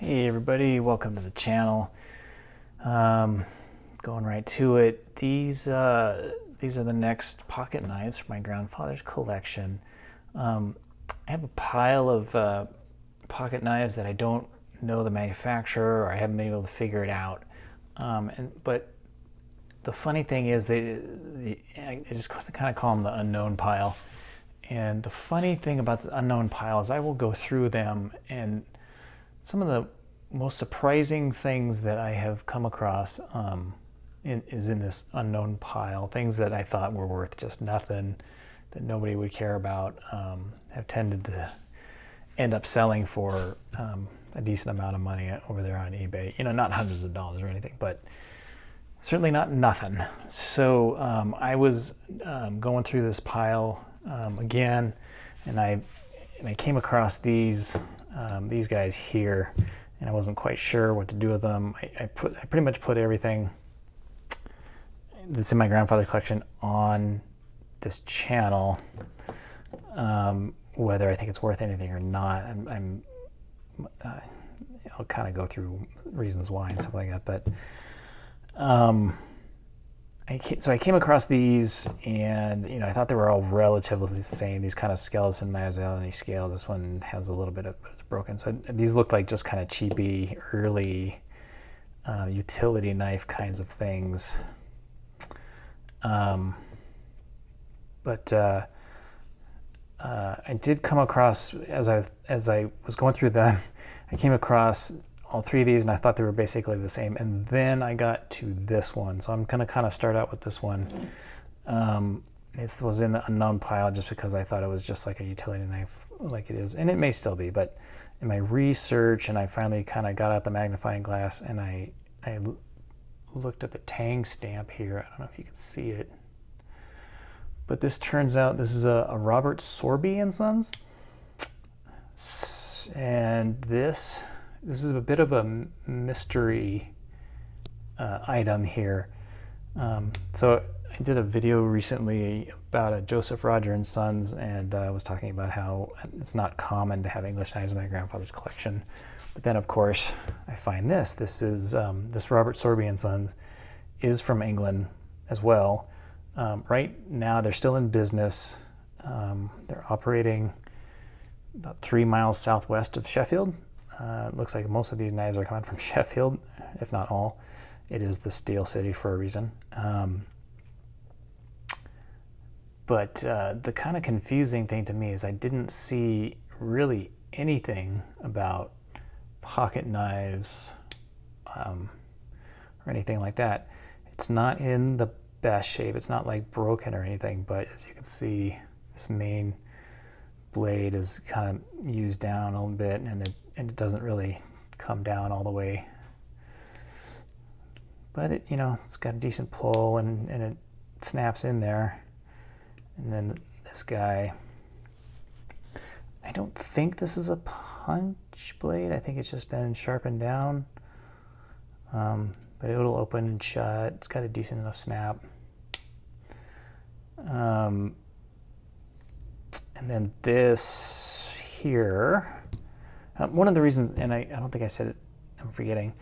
Hey everybody, welcome to the channel. Going right to it. These are the next pocket knives from my grandfather's collection. I have a pile of pocket knives that I don't know the manufacturer, or I haven't been able to figure it out. But the funny thing is, I just kind of call them the unknown pile. And the funny thing about the unknown pile is I will go through them, and some of the most surprising things that I have come across is in this unknown pile. Things that I thought were worth just nothing, that nobody would care about, have tended to end up selling for a decent amount of money over there on eBay. You know, not hundreds of dollars or anything, but certainly not nothing. So I was going through this pile again, and I came across these guys here, and I wasn't quite sure what to do with them. I pretty much put everything that's in my grandfather's collection on this channel, whether I think it's worth anything or not. I'll kind of go through reasons why and stuff like that, but so I came across these, and I thought they were all relatively the same. These kind of skeleton knives without any scale. This one has a little bit of, but it's broken. So these look like just kind of cheapy, early utility knife kinds of things. But I did come across, as I was going through them, I came across all three of these, and I thought they were basically the same. And then I got to this one. So I'm going to kind of start out with this one. It was in the unknown pile just because I thought it was just like a utility knife like it is. And it may still be, but in my research, and I finally kind of got out the magnifying glass, and I looked at the Tang stamp here. I don't know if you can see it, but this turns out this is a Robt Sorby Sons. And this is a bit of a mystery item here. So I did a video recently about a Joseph Roger and Sons, and I was talking about how it's not common to have English knives in my grandfather's collection. But then, of course, I find this. This is this Robt Sorby and Sons is from England as well. Right now, they're still in business. They're operating about 3 miles southwest of Sheffield. It looks like most of these knives are coming from Sheffield, if not all. It is the Steel City for a reason. But the kind of confusing thing to me is I didn't see really anything about pocket knives or anything like that. It's not in the best shape. It's not like broken or anything, but as you can see, this main blade is kind of used down a little bit, and it doesn't really come down all the way. But it's got a decent pull, and it snaps in there. And then this guy, I don't think this is a punch blade. I think it's just been sharpened down. But it'll open and shut. It's got a decent enough snap. And then this here, one of the reasons, and I don't think I said it, I'm forgetting,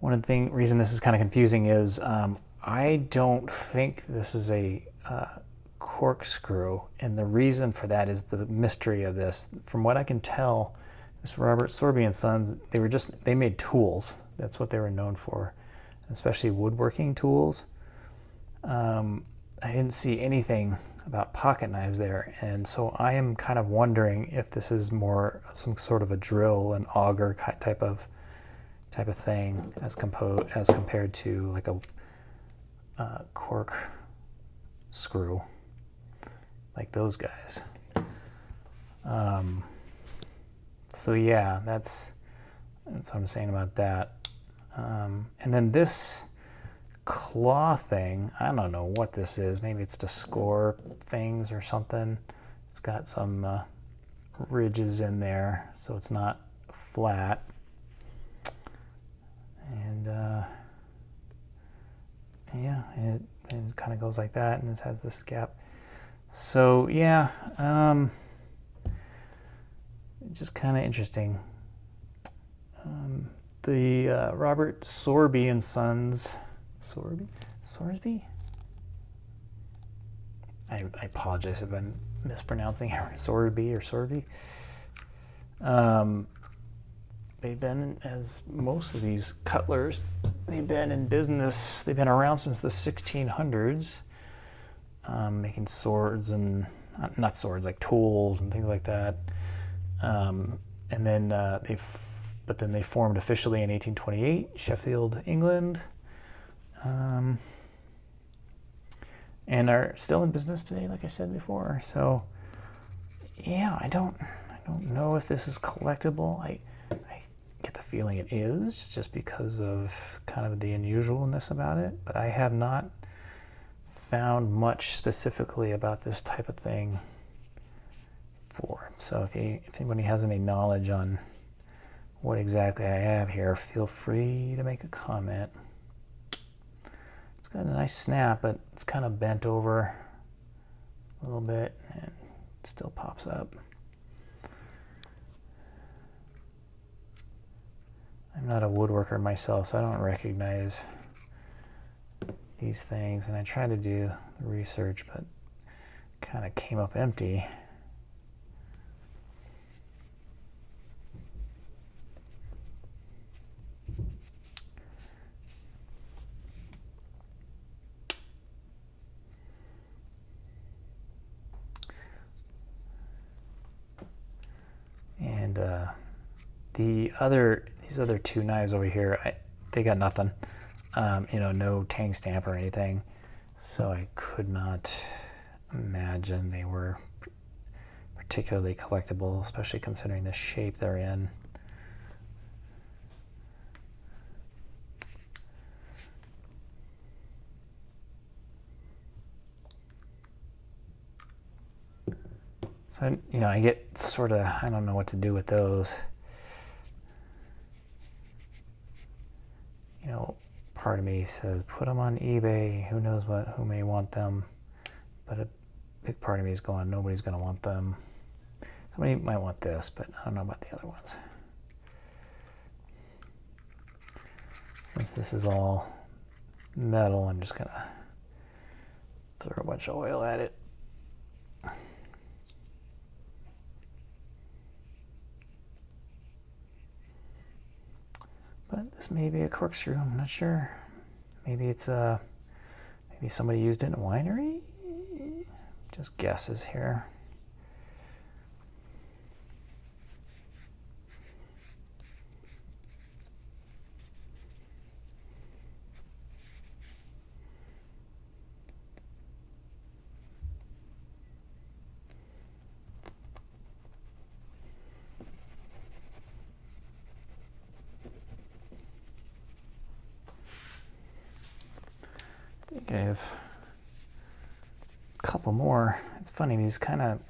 one of the reason this is kind of confusing is I don't think this is a corkscrew, and the reason for that is the mystery of this. From what I can tell, this Robt Sorby and Sons, they made tools. That's what they were known for, especially woodworking tools. I didn't see anything about pocket knives there, and so I am kind of wondering if this is more some sort of a drill, an auger type of thing, as compared to like a cork screw, like those guys. So yeah, that's what I'm saying about that. And then this claw thing, I don't know what this is. Maybe it's to score things or something. It's got some ridges in there, so it's not flat. And yeah, it kind of goes like that, and it has this gap. So yeah, just kind of interesting. The Robt Sorby and Sons. Sorsby? I apologize if I'm mispronouncing it. Sorby or Sorby. They've been, as most of these cutlers, they've been in business, they've been around since the 1600s, making swords and, not swords, like tools and things like that. And then they formed officially in 1828, Sheffield, England, and are still in business today, like I said before. So, yeah, I don't know if this is collectible. I get the feeling it is, just because of kind of the unusualness about it, but I have not found much specifically about this type of thing for. So if anybody has any knowledge on what exactly I have here, feel free to make a comment. It's got a nice snap, but it's kind of bent over a little bit and it still pops up. I'm not a woodworker myself, so I don't recognize these things, and I tried to do the research, but kind of came up empty. And these other two knives over here, they got nothing. No tang stamp or anything, so I could not imagine they were particularly collectible, especially considering the shape they're in. So, I get sort of, I don't know what to do with those. Part of me says, put them on eBay, who knows who may want them. But a big part of me is going, nobody's going to want them. Somebody might want this, but I don't know about the other ones. Since this is all metal, I'm just going to throw a bunch of oil at it. But this may be a corkscrew, I'm not sure. Maybe it's maybe somebody used it in a winery? Just guesses here. I think I have a couple more. It's funny, these kind of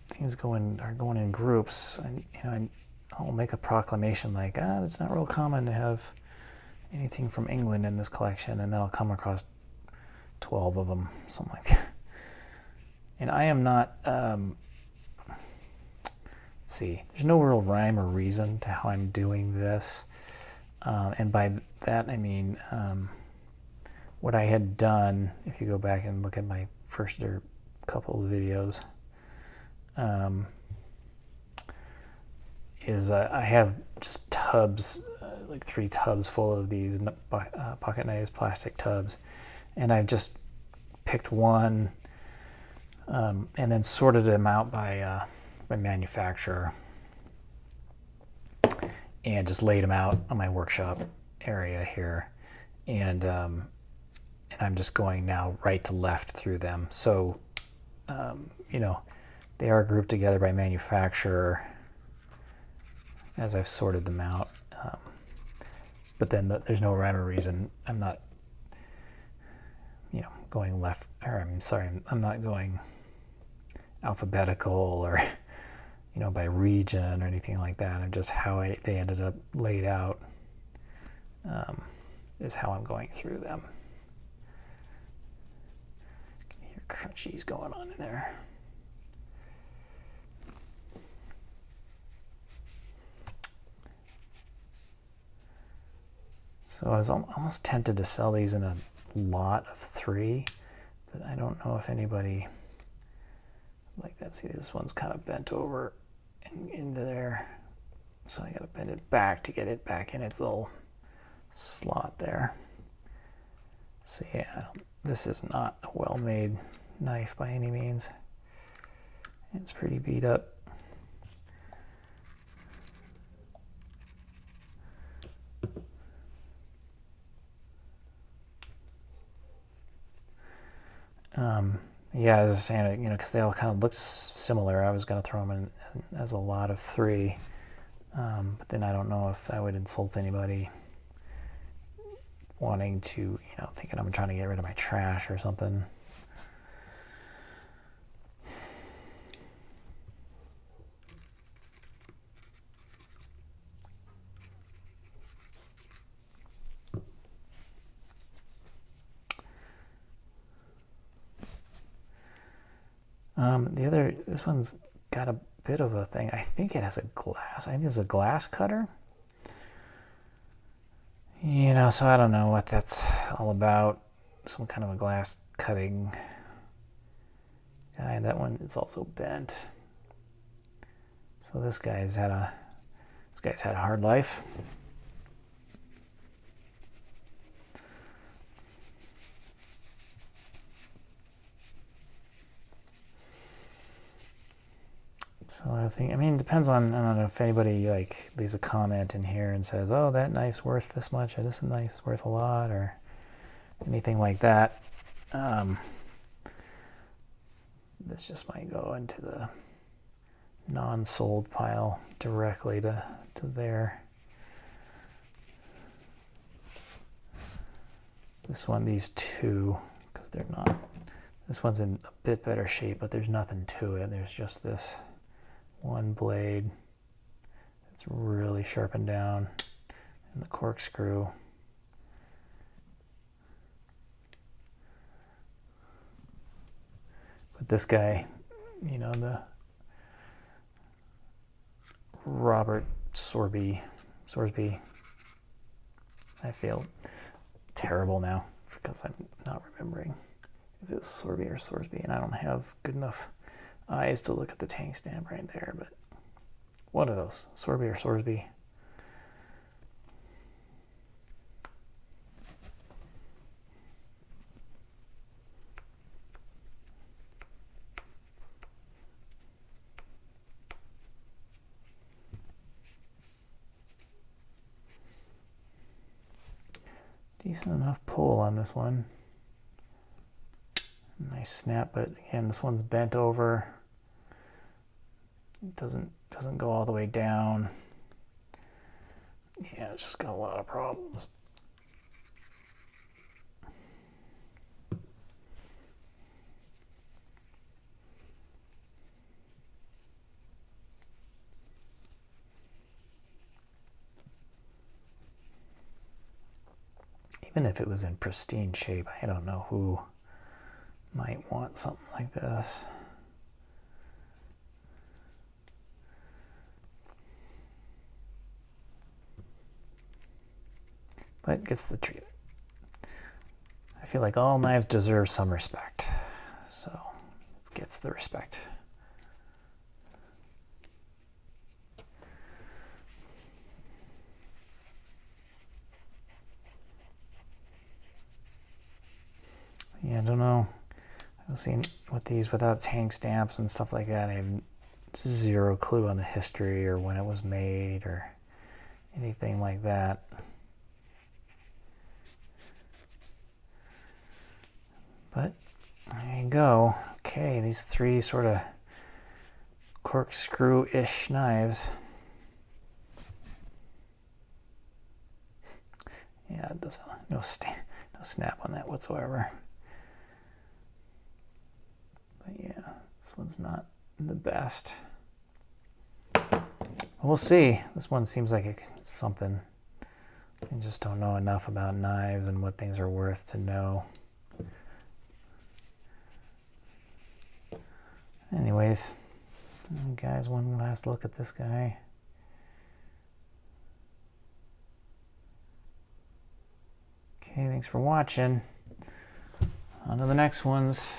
things are going in groups. And, I'll make a proclamation like, it's not real common to have anything from England in this collection, and then I'll come across 12 of them, something like that. And I am not, let's see, there's no real rhyme or reason to how I'm doing this. And by that, I mean, what I had done, if you go back and look at my first couple of videos, is I have just tubs, like 3 tubs full of these pocket knives, plastic tubs, and I've just picked one and then sorted them out by manufacturer, and just laid them out on my workshop area here, and I'm just going now right to left through them. So they are grouped together by manufacturer as I've sorted them out, but then there's no rhyme or reason. I'm not going left, or I'm not going alphabetical or by region or anything like that. I'm just how they ended up laid out is how I'm going through them. You can hear crunchies going on in there. So I was almost tempted to sell these in a lot of 3, but I don't know if anybody like that. See, this one's kind of bent over into there, so I got to bend it back to get it back in its little slot there. So yeah, this is not a well-made knife by any means. It's pretty beat up. Yeah, as I was saying, because they all kind of look similar, I was going to throw them in as a lot of 3. But then I don't know if that would insult anybody wanting to, thinking I'm trying to get rid of my trash or something. This one's got a bit of a thing. I think it has a glass. I think it's a glass cutter. So I don't know what that's all about. Some kind of a glass cutting guy. That one is also bent. So this guy's had a hard life. So I mean, it depends on, I don't know if anybody leaves a comment in here and says, oh, that knife's worth this much, or this knife's worth a lot, or anything like that. This just might go into the non-sold pile directly to there. This one, these 2, because they're not, this one's in a bit better shape, but there's nothing to it. There's just this one blade that's really sharpened down, and the corkscrew. But this guy, the Robt Sorby, I feel terrible now because I'm not remembering if it was Sorby or Sorsby, and I don't have good enough eyes to look at the tank stamp right there, but one of those, Sorby or Sorsby. Decent enough pull on this one. Nice snap, but again, this one's bent over. It doesn't go all the way down. Yeah, it's just got a lot of problems. Even if it was in pristine shape, I don't know who might want something like this. But it gets the treatment. I feel like all knives deserve some respect, so it gets the respect. Yeah, I don't know. I've seen with these without tank stamps and stuff like that, I have 0 clue on the history or when it was made or anything like that. But there you go. Okay, these 3 sort of corkscrew-ish knives. Yeah, it doesn't, no snap on that whatsoever. But yeah, this one's not the best. We'll see. This one seems like it's something. I just don't know enough about knives and what things are worth to know. Anyways, guys, one last look at this guy. Okay, thanks for watching. On to the next ones.